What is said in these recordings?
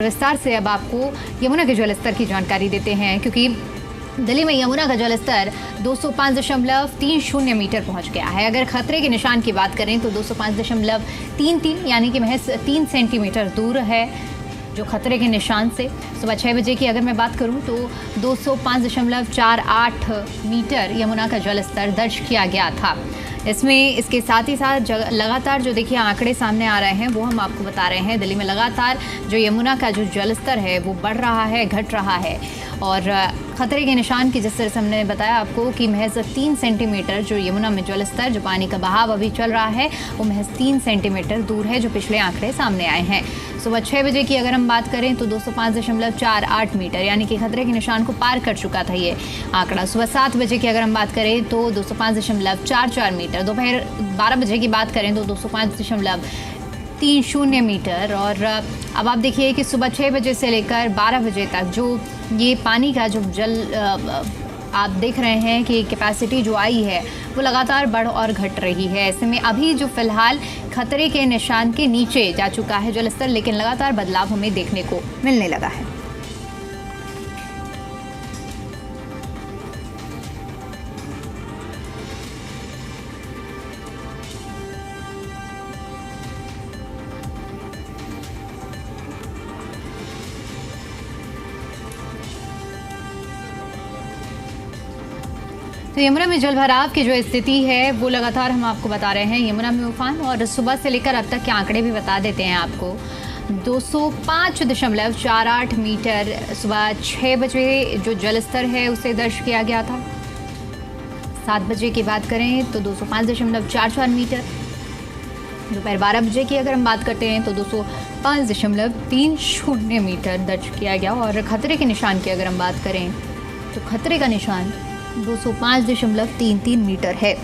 विस्तार से अब आपको यमुना के जलस्तर की जानकारी देते हैं, क्योंकि दिल्ली में यमुना का जलस्तर 205.30 मीटर पहुंच गया है। अगर खतरे के निशान की बात करें तो 205.33 यानी कि महज 3 सेंटीमीटर दूर है जो खतरे के निशान से। सुबह 6 बजे की अगर मैं बात करूं तो 205.48 मीटर यमुना का जलस्तर दर्ज किया गया था। इसके साथ ही साथ लगातार जो देखिए आंकड़े सामने आ रहे हैं वो हम आपको बता रहे हैं। दिल्ली में लगातार जो यमुना का जो जलस्तर है वो बढ़ रहा है, घट रहा है और खतरे के निशान की जिस तरह से हमने बताया आपको कि महज 3 सेंटीमीटर जो यमुना में जलस्तर, जो पानी का बहाव अभी चल रहा है वो महज 3 सेंटीमीटर दूर है, जो पिछले आंकड़े सामने आए हैं। सुबह 6 बजे की अगर हम बात करें तो 205.48 मीटर यानी कि खतरे के निशान को पार कर चुका था ये आंकड़ा। सुबह 7 बजे की अगर हम बात करें तो 205.44 मीटर, दोपहर 12 बजे की बात करें तो 205.30 मीटर। और अब आप देखिए कि सुबह 6 बजे से लेकर 12 बजे तक जो ये पानी का जो जल आप देख रहे हैं कि कैपेसिटी जो आई है वो लगातार बढ़ और घट रही है। ऐसे में अभी जो फिलहाल खतरे के निशान के नीचे जा चुका है जलस्तर, लेकिन लगातार बदलाव हमें देखने को मिलने लगा है। तो यमुना में जलभराव की जो स्थिति है वो लगातार हम आपको बता रहे हैं। यमुना में उफान और सुबह से लेकर अब तक के आंकड़े भी बता देते हैं आपको। 205.48 मीटर सुबह 6 बजे जो जलस्तर है उसे दर्ज किया गया था। 7 बजे की बात करें तो 205.44 मीटर। दोपहर 12 बजे की अगर हम बात करते हैं तो 205.30 मीटर दर्ज किया गया। और खतरे के निशान की अगर हम बात करें तो खतरे का निशान 205.33 मीटर है।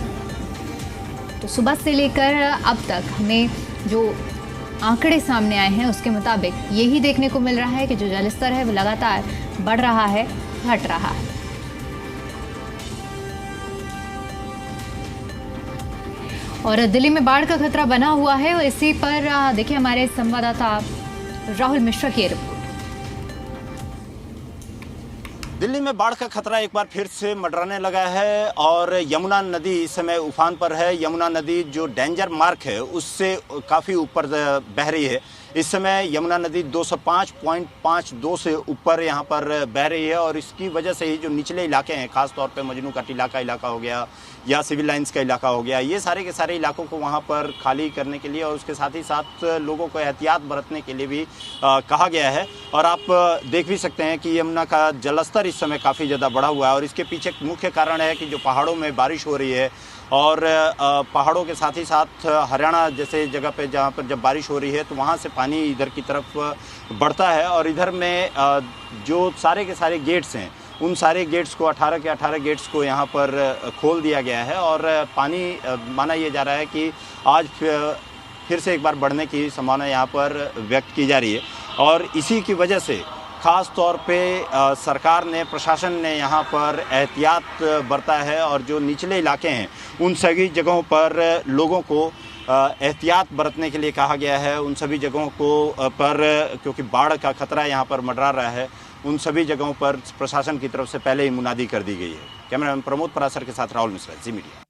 तो सुबह से लेकर अब तक हमें जो आंकड़े सामने आए हैं उसके मुताबिक यही देखने को मिल रहा है कि जो जलस्तर है वो लगातार बढ़ रहा है, घट रहा है। और दिल्ली में बाढ़ का खतरा बना हुआ है और इसी पर देखिए हमारे संवाददाता राहुल मिश्रा की रिपोर्ट। दिल्ली में बाढ़ का खतरा एक बार फिर से मंडराने लगा है और यमुना नदी इस समय उफान पर है। यमुना नदी जो डेंजर मार्क है उससे काफ़ी ऊपर बह रही है। इस समय यमुना नदी 205.52 से ऊपर यहाँ पर बह रही है और इसकी वजह से ही जो निचले इलाके हैं, खास तौर पे मजनू का टीला का इलाका हो गया या सिविल लाइंस का इलाका हो गया, ये सारे के सारे इलाकों को वहाँ पर खाली करने के लिए और उसके साथ ही साथ लोगों को एहतियात बरतने के लिए भी कहा गया है। और आप देख भी सकते हैं कि यमुना का जलस्तर इस समय काफ़ी ज़्यादा बढ़ा हुआ है और इसके पीछे मुख्य कारण है कि जो पहाड़ों में बारिश हो रही है और पहाड़ों के साथ ही साथ हरियाणा जैसे जगह पे जहाँ पर जब बारिश हो रही है तो वहाँ से पानी इधर की तरफ बढ़ता है और इधर में जो सारे के सारे गेट्स हैं उन सारे गेट्स को 18 के 18 गेट्स को यहाँ पर खोल दिया गया है और पानी माना यह जा रहा है कि आज फिर से एक बार बढ़ने की संभावना यहाँ पर व्यक्त की जा रही है। और इसी की वजह से ख़ास तौर पे सरकार ने, प्रशासन ने यहाँ पर एहतियात बरता है और जो निचले इलाके हैं उन सभी जगहों पर लोगों को एहतियात बरतने के लिए कहा गया है। उन सभी जगहों को पर क्योंकि बाढ़ का खतरा यहाँ पर मंडरा रहा है, उन सभी जगहों पर प्रशासन की तरफ से पहले ही मुनादी कर दी गई है। कैमरामैन प्रमोद परासर के साथ राहुल मिश्रा, जी मीडिया।